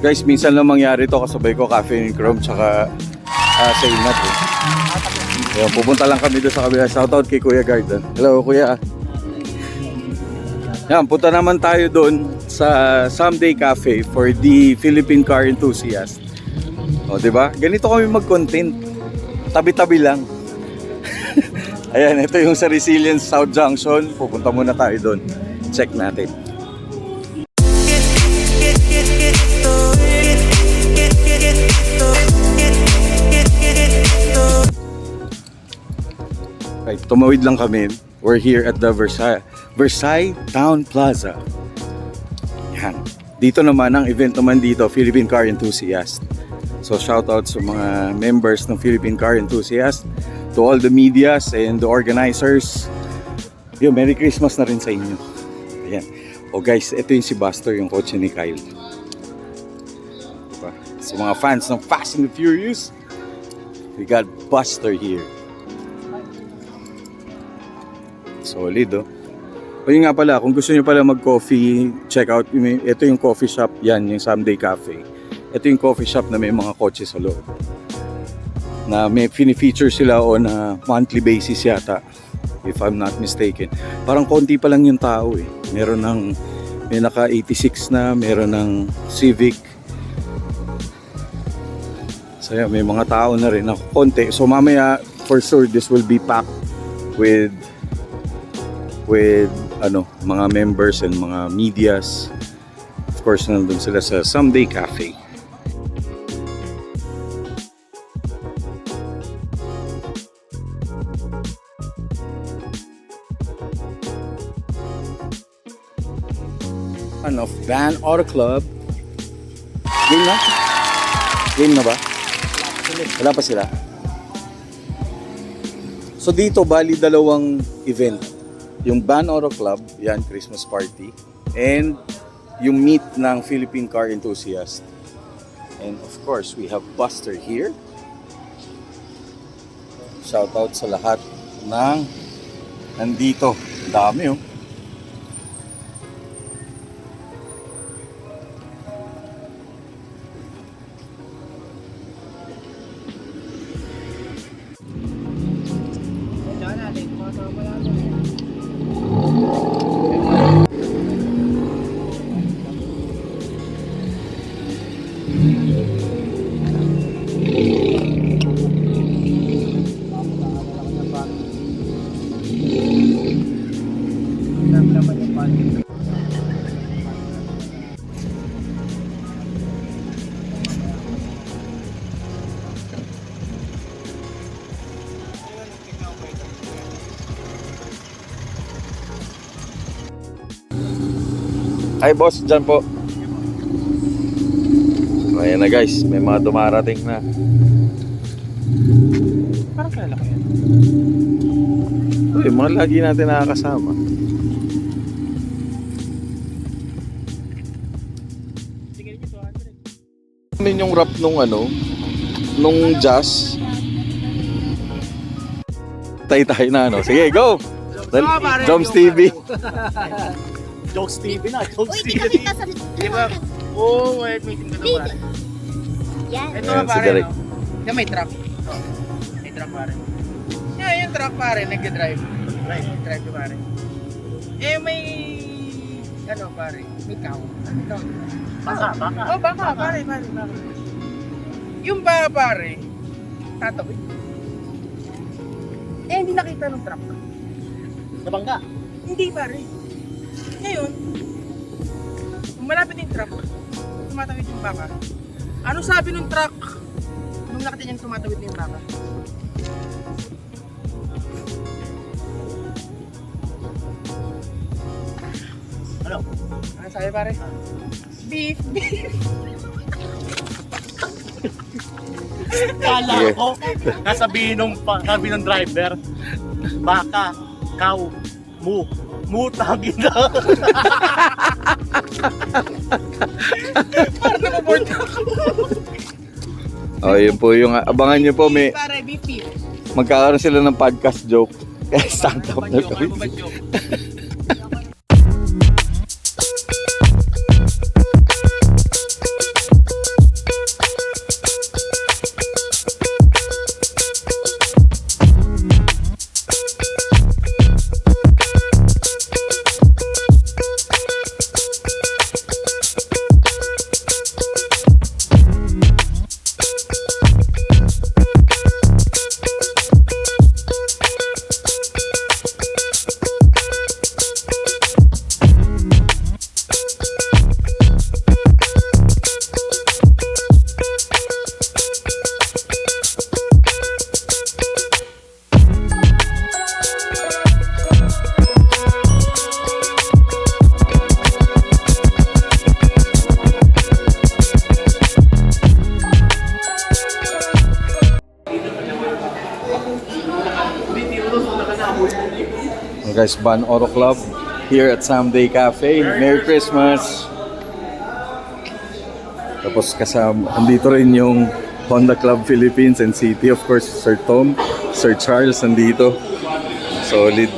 Guys, minsan lang mangyari to, kasabay ko Cafe and Chrome tsaka sa Inat eh. Ayan, pupunta lang kami doon sa kabila. Shoutout kay Kuya Garden. Hello Kuya. Yan, punta naman tayo doon sa Someday Cafe for the Philippine car enthusiast. O, diba? Ganito kami mag-content. Tabi-tabi lang. Ayan, ito yung sa Resilience South Junction. Pupunta muna tayo doon. Check natin. Right, tumawid lang kami. We're here at the Versailles Town Plaza. Yan. Dito naman ang event naman dito, Philippine Car Enthusiast. So shout out sa mga members ng Philippine Car Enthusiast, to all the medias and the organizers. Yo, Merry Christmas na rin sa inyo. Ayan. O guys, ito yung si Buster, yung kotse ni Kyle. Diba? Sa mga fans ng Fast and the Furious, we got Buster here. Solid, oh. O yun nga pala, kung gusto nyo pala mag-coffee, check out, ito yung coffee shop, yan, yung Someday Cafe. Ito yung coffee shop na may mga kotse sa loob. Na may fini-feature sila on a monthly basis yata, if I'm not mistaken. Parang konti pa lang yung tao eh. May naka 86 na, meron ng Civic. So yan, may mga tao na rin na konti. So mamaya, for sure, this will be packed with mga members and mga medias. Of course, nandun sila sa Someday Cafe. Of Van Auto Club. Game na? Game na ba? Wala pa sila. So dito bali dalawang event. Yung Van Auto Club, yan, Christmas party, and yung meet ng Philippine Car Enthusiast. And of course, we have Buster here. Shout out sa lahat ng nandito. Ang dami, oh. Hi boss, dyan po. Ayan na guys, may mga dumarating na. Parang kilala ko yan. Uy, mga lagi natin nakakasama. Namin yung rap nung nung jazz. Tayo na Sige, go! Joms TV. Jokes TV na, Jokes Uy, TV. kita sa... Diba? Oo, may meeting ka na pare. Yan. Ito Ayan, na si pare, Derek. no? Yan may truck. May truck pare. Yan, yung truck pare, nag-drive. Drive ko pare. Eh, may... pare, may cow. Ano cow? Baka. Oh, baka, pare. Yung baka pare, tatawid. Eh, hindi nakita ng truck. Nabangga? Hindi pare. Ngayon, kung malapit yung truck, tumatawid yung baka. Ano sabi ng truck nung nakita niyang tumatawid na yung baka? Ano? Ano sabi pare? Beef. Kala ko, sabi ng driver, baka, cow, mutagin na. Parang nag-board ka. Oh, yun po yung abangan nyo po, may Pare, beef. magkakaroon sila ng podcast joke. Kaya stand up na to. Guys, Ban Oro Club here at Someday Cafe. Merry Christmas! Tapos kasama, andito rin yung Honda Club Philippines and City. Of course, Sir Tom, Sir Charles andito. Solid.